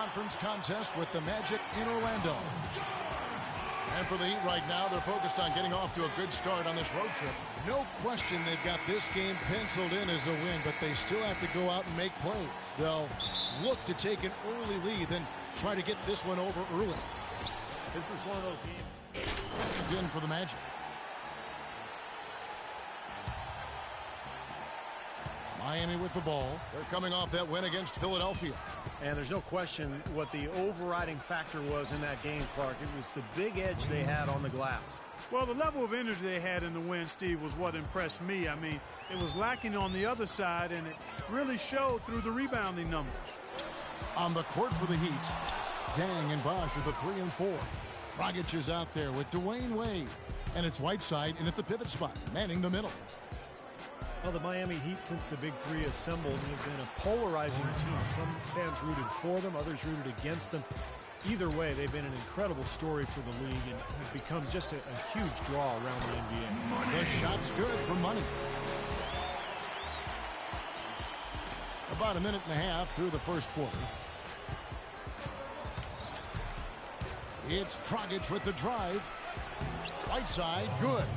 conference contest with the Magic in Orlando. And for the Heat right now, they're focused on getting off to a good start on this road trip. No question they've got this game penciled in as a win, but they still have to go out and make plays. They'll look to take an early lead, then try to get this one over early. This is one of those games. Again for the Magic. Miami with the ball. They're coming off that win against Philadelphia. And there's no question what the overriding factor was in that game, Clark. It was the big edge they had on the glass. Well, the level of energy they had in the win, Steve, was what impressed me. I mean, it was lacking on the other side, and it really showed through the rebounding numbers. On the court for the Heat, Dang and Bosh are the 3 and 4. Dragic is out there with Dwayne Wade. And it's Whiteside in at the pivot spot, manning the middle. Well, the Miami Heat, since the Big Three assembled, have been a polarizing team. Some fans rooted for them, others rooted against them. Either way, they've been an incredible story for the league and have become just a huge draw around the NBA. The shot's good for money. About a minute and a half through the first quarter. It's Dragic with the drive. Whiteside, good.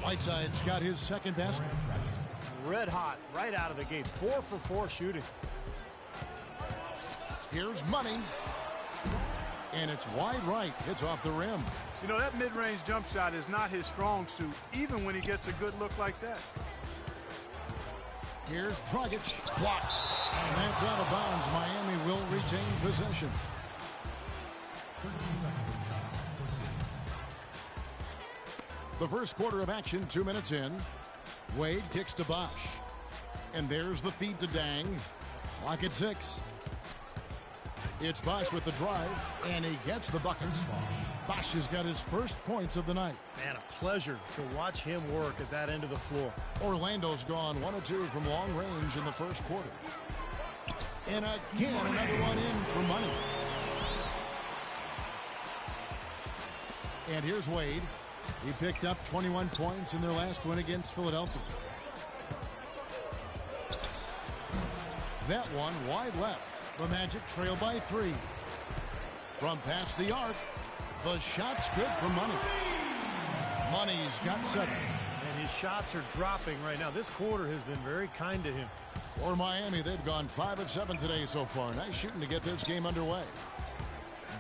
Whiteside's got his second basket. Red hot right out of the gates. 4 for 4 shooting. Here's Money. And it's wide right. Hits off the rim. You know, that mid-range jump shot is not his strong suit, even when he gets a good look like that. Here's Dragic. Blocked. And that's out of bounds. Miami will retain possession. The first quarter of action, 2 minutes in. Wade kicks to Bosh. And there's the feed to Dang. Clock at 6. It's Bosh with the drive, and he gets the buckets. Bosh has got his first points of the night. Man, a pleasure to watch him work at that end of the floor. Orlando's gone 1 of 2 from long range in the first quarter. And again, another one in for Money. And here's Wade. He picked up 21 points in their last win against Philadelphia. That one wide left. The Magic trail by 3. From past the arc, the shot's good for Money. Money's got 7. And his shots are dropping right now. This quarter has been very kind to him. For Miami, they've gone 5 of 7 today so far. Nice shooting to get this game underway.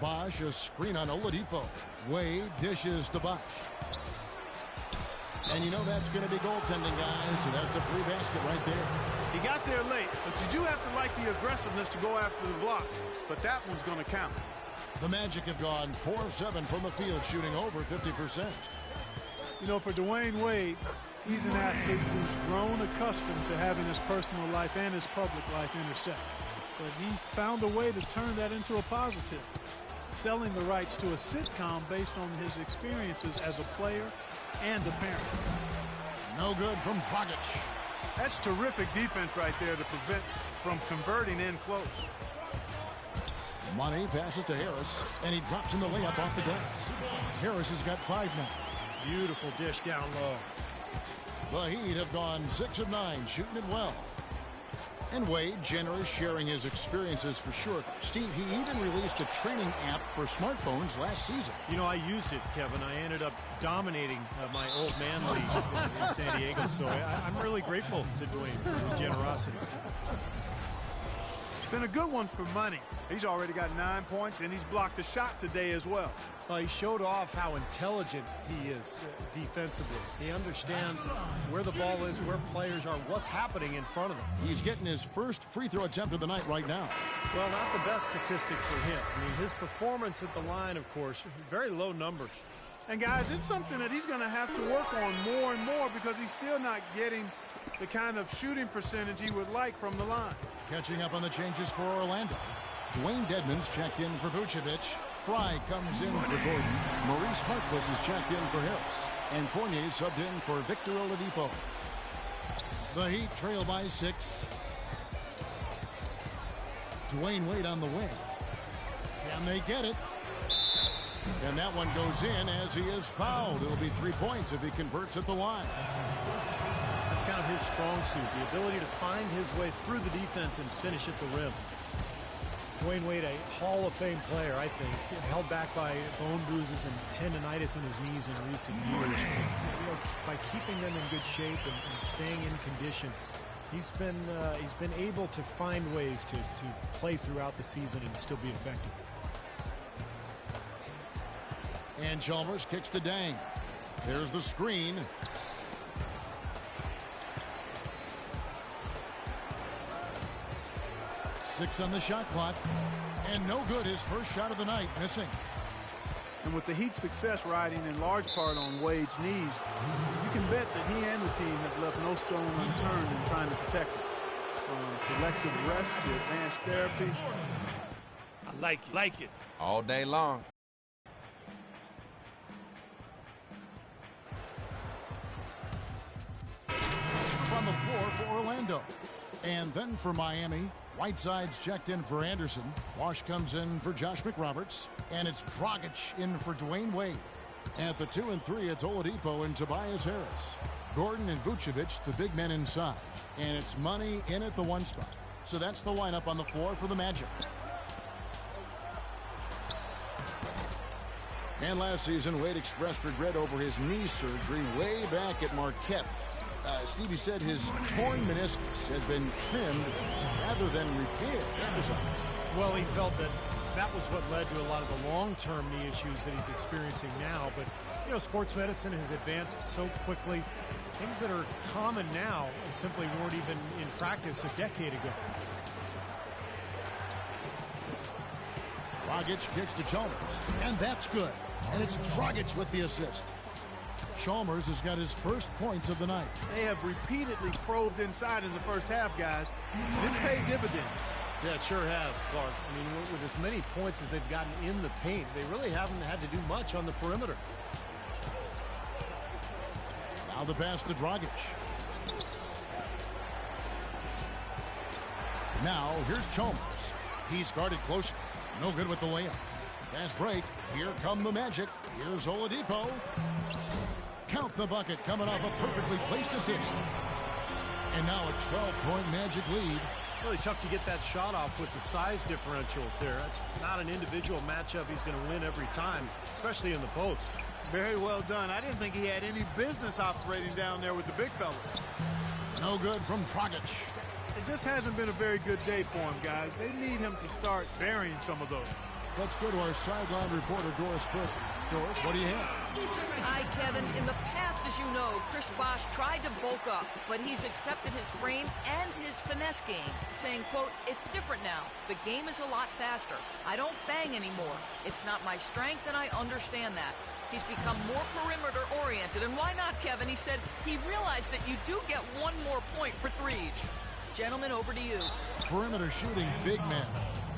Bosh, a screen on Oladipo. Wade dishes to Bosh. And you know that's going to be goaltending, guys, so that's a free basket right there. He got there late, but you do have to like the aggressiveness to go after the block. But that one's going to count. The Magic have gone 4 of 7 from the field, shooting over 50%. You know, for Dwayne Wade, he's an athlete who's grown accustomed to having his personal life and his public life intersect. But he's found a way to turn that into a positive, selling the rights to a sitcom based on his experiences as a player and a parent. No good from Dragic. That's terrific defense right there to prevent from converting in close. Money passes to Harris, and he drops in the layup off the glass. Harris has got 5 now. Beautiful dish down low. The Heat have gone 6 of 9, shooting it well. And Wade, generous, sharing his experiences for sure. Steve, he even released a training app for smartphones last season. You know, I used it, Kevin. I ended up dominating my old man league in San Diego, so I'm really grateful to Dwayne for his generosity. It's been a good one for Money. He's already got 9 points, and he's blocked a shot today as well. Well, he showed off how intelligent he is defensively. He understands where the ball is, where players are, what's happening in front of him. He's getting his first free throw attempt of the night right now. Well, not the best statistic for him. I mean, his performance at the line, of course, very low numbers. And, guys, it's something that he's going to have to work on more and more because he's still not getting the kind of shooting percentage he would like from the line. Catching up on the changes for Orlando. Dwayne Dedmon's checked in for Vucevic. Fry comes in for Gordon. Maurice Harkless is checked in for Harris. And Fournier subbed in for Victor Oladipo. The Heat trail by 6. Dwayne Wade on the wing. Can they get it? And that one goes in as he is fouled. It'll be 3 points if he converts at the line. That's kind of his strong suit, the ability to find his way through the defense and finish at the rim. Dwayne Wade, a Hall of Fame player, I think, held back by bone bruises and tendonitis in his knees in recent years. You know, by keeping them in good shape and staying in condition, he's been able to find ways to play throughout the season and still be effective. And Chalmers kicks to Dang. There's the screen. Six on the shot clock. And no good. His first shot of the night, missing. And with the Heat's success riding in large part on Wade's knees, you can bet that he and the team have left no stone unturned in trying to protect him. From selective rest to advanced therapy. I like it. All day long. On the floor for Orlando. And then for Miami, Whiteside's checked in for Anderson. Wash comes in for Josh McRoberts. And it's Dragic in for Dwayne Wade. At the 2 and 3, it's Oladipo and Tobias Harris. Gordon and Vucevic, the big men inside. And it's Money in at the 1 spot. So that's the lineup on the floor for the Magic. And last season, Wade expressed regret over his knee surgery way back at Marquette. Stevie said his torn meniscus has been trimmed rather than repaired. Well, he felt that was what led to a lot of the long-term knee issues that he's experiencing now. But, you know, sports medicine has advanced so quickly. Things that are common now simply weren't even in practice a decade ago. Dragic kicks to Chalmers, and that's good. And it's Dragic with the assist. Chalmers has got his first points of the night. They have repeatedly probed inside in the first half, guys. It's paid dividends. Yeah, it sure has, Clark. I mean, with as many points as they've gotten in the paint, they really haven't had to do much on the perimeter. Now the pass to Dragic. Now here's Chalmers. He's guarded closely. No good with the layup. Fast break. Here come the Magic. Here's Oladipo. Count the bucket coming off a perfectly placed assist. And now a 12-point Magic lead. Really tough to get that shot off with the size differential there. That's not an individual matchup he's going to win every time, especially in the post. Very well done. I didn't think he had any business operating down there with the big fellas. No good from Dragic. It just hasn't been a very good day for him, guys. They need him to start burying some of those. Let's go to our sideline reporter, Doris Burke. Doris, what do you have? Hi, Kevin. In the past, as you know, Chris Bosh tried to bulk up, but he's accepted his frame and his finesse game, saying, quote, "It's different now. The game is a lot faster. I don't bang anymore. It's not my strength, and I understand that." He's become more perimeter-oriented, and why not, Kevin? He said he realized that you do get one more point for threes. Gentlemen, over to you. Perimeter shooting, big men.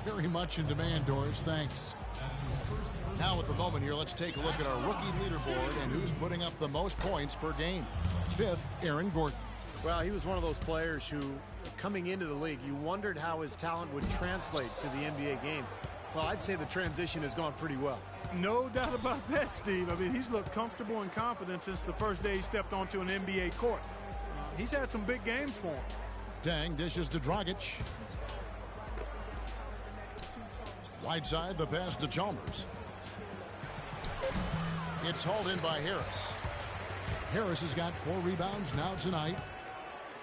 Very much in demand, Doris. Thanks. Now at the moment here, let's take a look at our rookie leaderboard and who's putting up the most points per game. 5th, Aaron Gordon. Well, he was one of those players who, coming into the league, you wondered how his talent would translate to the NBA game. Well, I'd say the transition has gone pretty well. No doubt about that, Steve. I mean, he's looked comfortable and confident since the first day he stepped onto an NBA court. He's had some big games for him. Dang dishes to Dragic. Whiteside, the pass to Chalmers. It's hauled in by Harris. Harris has got 4 rebounds now tonight.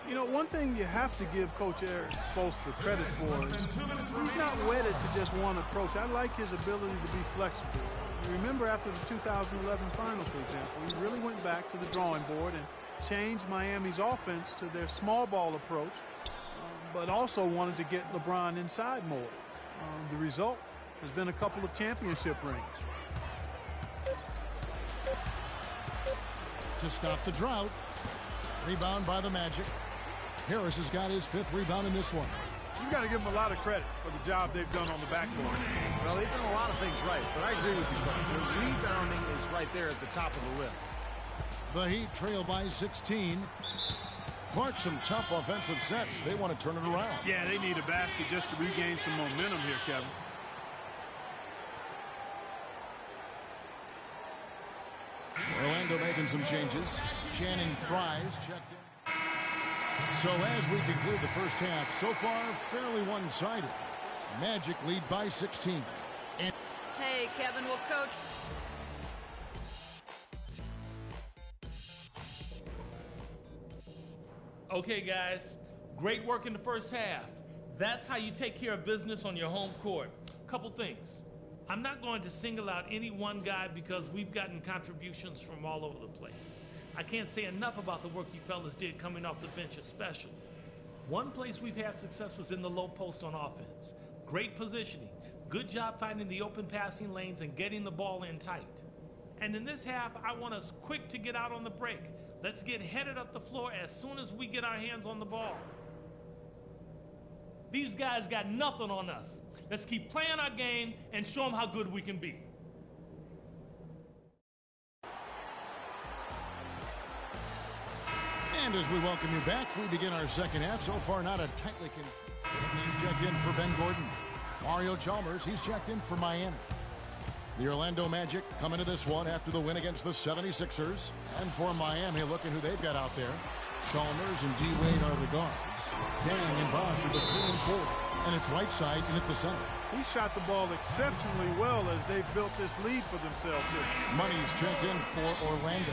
You know, one thing you have to give Coach Eric Spoelstra credit for is he's not wedded to just one approach. I like his ability to be flexible. You remember after the 2011 final, for example, he really went back to the drawing board and changed Miami's offense to their small ball approach, but also wanted to get LeBron inside more. The result has been a couple of championship rings. To stop the drought. Rebound by the Magic. Harris has got his 5th rebound in this one. You've got to give them a lot of credit for the job they've done on the backboard. Well, they've done a lot of things right, but I agree with you, Coach. The rebounding is right there at the top of the list. The Heat trail by 16. Clark, some tough offensive sets. They want to turn it around. Yeah, they need a basket just to regain some momentum here, Kevin. Orlando making some changes. Channing Fries checked in. So as we conclude the first half, so far fairly one-sided. Magic lead by 16. And Hey, Kevin, well, Coach. Okay, guys, great work in the first half. That's how you take care of business on your home court. Couple things. I'm not going to single out any one guy because we've gotten contributions from all over the place. I can't say enough about the work you fellas did coming off the bench especially. One place we've had success was in the low post on offense. Great positioning. Good job finding the open passing lanes and getting the ball in tight. And in this half, I want us quick to get out on the break. Let's get headed up the floor as soon as we get our hands on the ball. These guys got nothing on us. Let's keep playing our game and show them how good we can be. And as we welcome you back, we begin our second half. So far, not a tightly contested. He's checked in for Ben Gordon. Mario Chalmers, he's checked in for Miami. The Orlando Magic coming to this one after the win against the 76ers. And for Miami, looking who they've got out there. Chalmers and D. Wade are the guards. Dang and Bosch are the 3 and 4. And it's Whiteside in at the center. He shot the ball exceptionally well as they've built this lead for themselves here. Money's checked in for Orlando.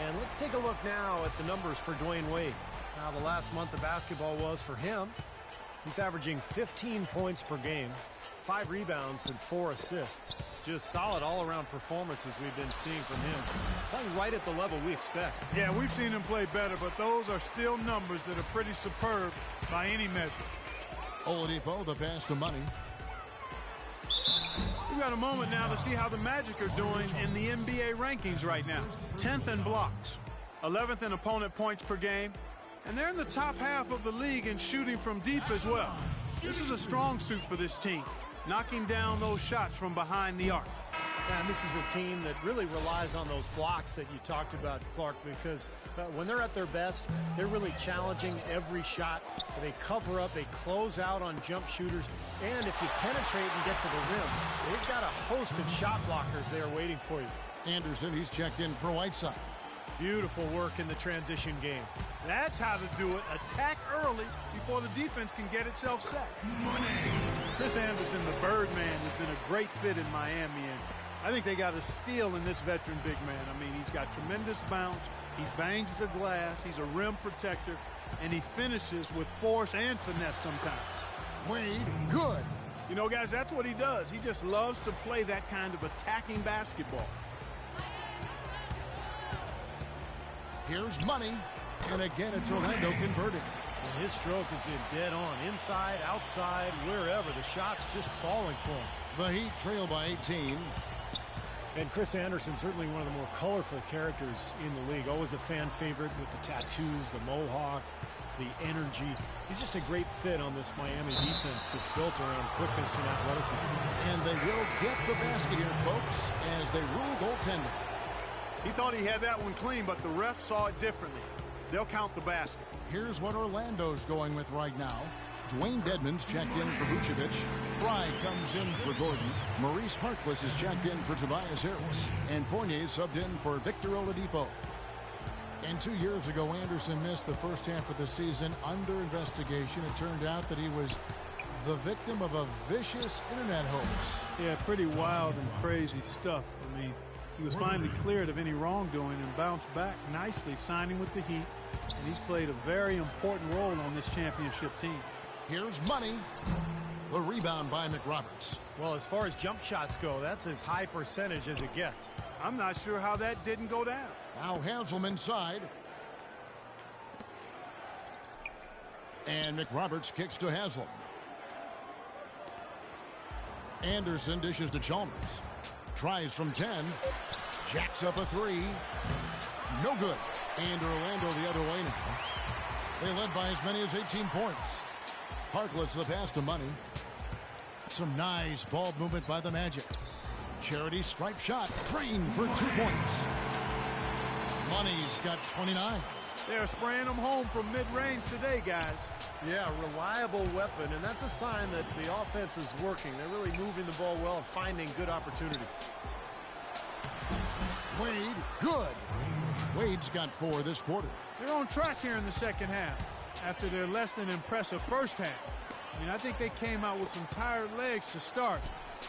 And let's take a look now at the numbers for Dwayne Wade. How the last month of basketball was for him. He's averaging 15 points per game, 5 rebounds and 4 assists. Just solid all-around performances we've been seeing from him. Playing right at the level we expect. Yeah, we've seen him play better, but those are still numbers that are pretty superb by any measure. Oladipo, the pass to Money. We've got a moment now to see how the Magic are doing in the NBA rankings right now. 10th in blocks, 11th in opponent points per game, and they're in the top half of the league in shooting from deep as well. This is a strong suit for this team, knocking down those shots from behind the arc. And this is a team that really relies on those blocks that you talked about, Clark, because when they're at their best, they're really challenging every shot. They cover up, they close out on jump shooters, and if you penetrate and get to the rim, they've got a host of shot blockers there waiting for you. Anderson, he's checked in for Whiteside. Beautiful work in the transition game. That's how to do it. Attack early before the defense can get itself set. Chris Anderson, the Birdman, has been a great fit in Miami, and I think they got a steal in this veteran big man. I mean, he's got tremendous bounce. He bangs the glass. He's a rim protector, and he finishes with force and finesse sometimes. Wade, good. You know, guys, that's what he does. He just loves to play that kind of attacking basketball. Here's Money, and again it's Orlando converting. And his stroke has been dead on, inside, outside, wherever. The shot's just falling for him. The Heat trail by 18. And Chris Anderson, certainly one of the more colorful characters in the league. Always a fan favorite with the tattoos, the mohawk, the energy. He's just a great fit on this Miami defense that's built around quickness and athleticism. And they will get the basket here, folks, as they rule goaltending. He thought he had that one clean, but the ref saw it differently. They'll count the basket. Here's what Orlando's going with right now. Dwayne Dedmon's checked in for Vucevic. Fry comes in for Gordon. Maurice Harkless is checked in for Tobias Harris. And Fournier subbed in for Victor Oladipo. And 2 years ago, Anderson missed the first half of the season under investigation. It turned out that he was the victim of a vicious internet hoax. Yeah, pretty wild and crazy stuff. I mean, he was finally cleared of any wrongdoing and bounced back nicely, signing with the Heat. And he's played a very important role on this championship team. Here's Money. The rebound by McRoberts. Well, as far as jump shots go, that's as high percentage as it gets. I'm not sure how that didn't go down. Now Haslam inside. And McRoberts kicks to Haslam. Anderson dishes to Chalmers. Tries from 10. Jacks up a 3. No good. And Orlando the other way now. They led by as many as 18 points. Harkless the pass to Money. Some nice ball movement by the Magic. Charity stripe shot. Drained for 2 points. Money's got 29. They're spraying them home from mid-range today, guys. Yeah, reliable weapon, and that's a sign that the offense is working. They're really moving the ball well and finding good opportunities. Wade, good. Wade's got 4 this quarter. They're on track here in the second half after their less than impressive first half. I mean, I think they came out with some tired legs to start,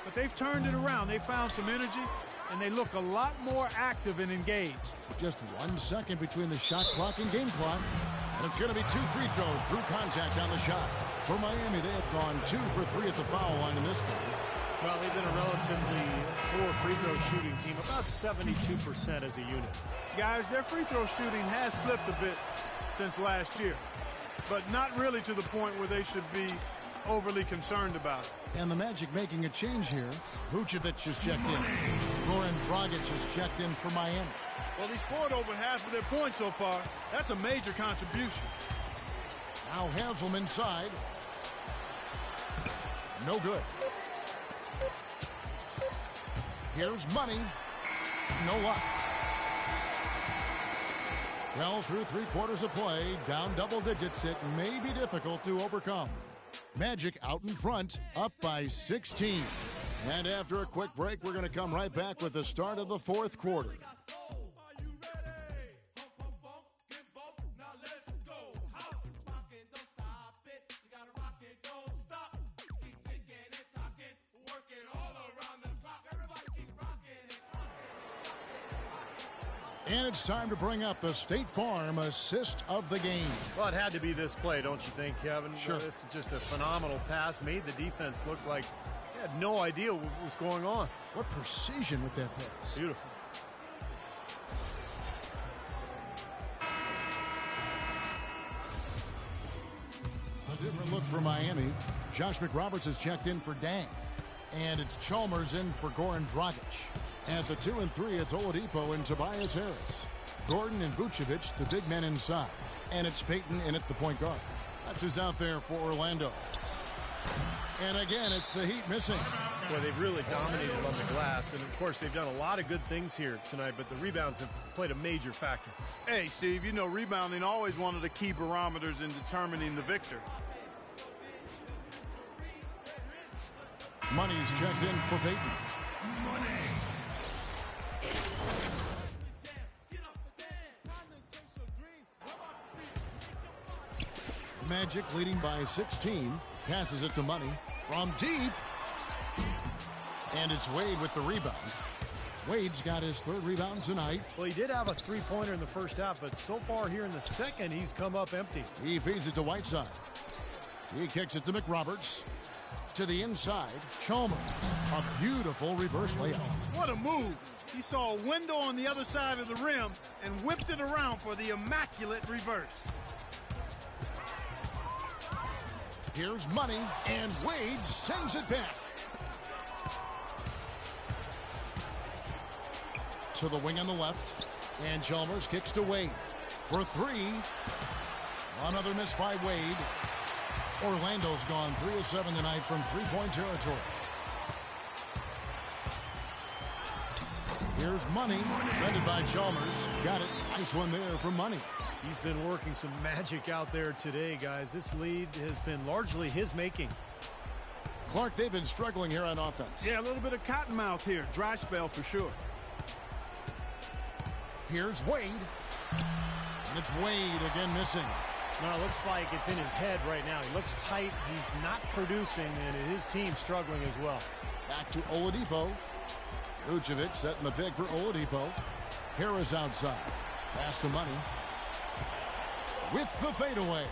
but they've turned it around. They found some energy, and they look a lot more active and engaged. Just 1 second between the shot clock and game clock. And it's going to be 2 free throws. Drew contact on the shot. For Miami, they have gone 2 for 3 at the foul line in this one. Well, they've been a relatively poor free throw shooting team, about 72% as a unit. Guys, their free throw shooting has slipped a bit since last year, but not really to the point where they should be overly concerned about it. And the Magic making a change here. Vucevic has checked in. Goran Dragic has checked in for Miami. Well, he scored over half of their points so far. That's a major contribution. Now Haslem inside. No good. Here's Money. No luck. Well, through 3/4 of play, down double digits, it may be difficult to overcome. Magic out in front, up by 16. And after a quick break, we're going to come right back with the start of the 4th quarter. And it's time to bring up the State Farm assist of the game. Well, it had to be this play, don't you think, Kevin? Sure. This is just a phenomenal pass. Made the defense look like they had no idea what was going on. What precision with that pass. Beautiful. A different look for Miami. Josh McRoberts has checked in for Dang. And it's Chalmers in for Goran Dragic. At the 2 and 3, it's Oladipo and Tobias Harris. Gordon and Vucevic, the big men inside. And it's Payton in at the point guard. That's who's out there for Orlando. And again, it's the Heat missing. Boy, they've really dominated on the glass. And, of course, they've done a lot of good things here tonight, but the rebounds have played a major factor. Hey, Steve, you know rebounding always one of the key barometers in determining the victor. Money's checked in for Payton. Magic leading by 16. Passes it to Money from deep. And it's Wade with the rebound. Wade's got his 3rd rebound tonight. Well, he did have a three-pointer in the first half, but so far here in the second, he's come up empty. He feeds it to Whiteside. He kicks it to McRoberts. To the inside, Chalmers. A beautiful reverse layup. What a move. He saw a window on the other side of the rim and whipped it around for the immaculate reverse. Here's Money, and Wade sends it back. To the wing on the left, and Chalmers kicks to Wade for 3. Another miss by Wade. Orlando's gone 3 of 7 tonight from 3-point territory. Here's Money, defended by Chalmers. Got it. Nice one there from Money. He's been working some magic out there today, guys. This lead has been largely his making. Clark, they've been struggling here on offense. Yeah, a little bit of cottonmouth here. Dry spell for sure. Here's Wade. And it's Wade again missing. Well, it looks like it's in his head right now. He looks tight. He's not producing, and his team's struggling as well. Back to Oladipo. Vucevic setting the pick for Oladipo. Harris outside. Pass to Money. With the fadeaway.